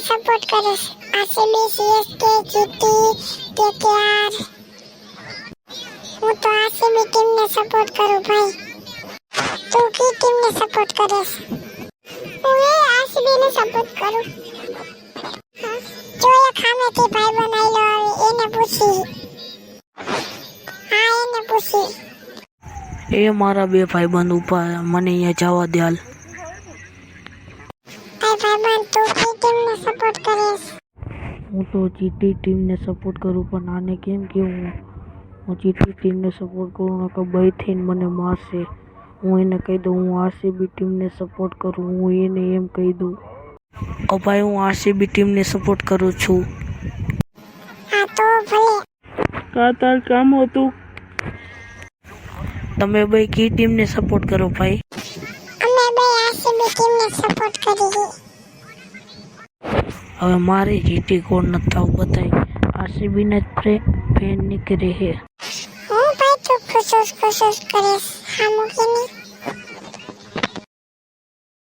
Support કરીશ. RCB, CSK, GT, KKR. હું તો આરસીબી ટીમને સપોર્ટ કરું ભાઈ. તું કી ટીમને સપોર્ટ કરીશ? હું એ આરસીબી ને સપોર્ટ કરું. જો એ ખામેથી ભાઈ બનાવેલો આવે એને પૂછી. હા એને પૂછી. એ મારા બે ભાઈબંધ ઉભા મને અહીંયા જવા દે હાલ. ભાઈબંધ તું કઈ ટીમને સપોર્ટ કરીશ? હું તો જીટી ટીમને સપોર્ટ કરું પણ આને કેમ કેવું હું જીટી ટીમને સપોર્ટ કરું નકર બઈ થઈને મને મારશે. હું એને કહી દઉં હું આરસીબી ટીમને સપોર્ટ કરું. હું એને એમ કહી દઉં કે ભાઈ હું આરસીબી ટીમને સપોર્ટ કરું છું. હા તો ભલે. તાર કામ હતું. તમે ભાઈ કી ટીમને સપોર્ટ કરો ભાઈ? અમે બે આરસીબી ટીમને સપોર્ટ કરી. હવે મારે જીટી કોણ નથી થવું બતાય આરસીબી ને ફેન નીકળે હે. હું ભાઈ તું ખુશ કરીશ. હા મૂકીને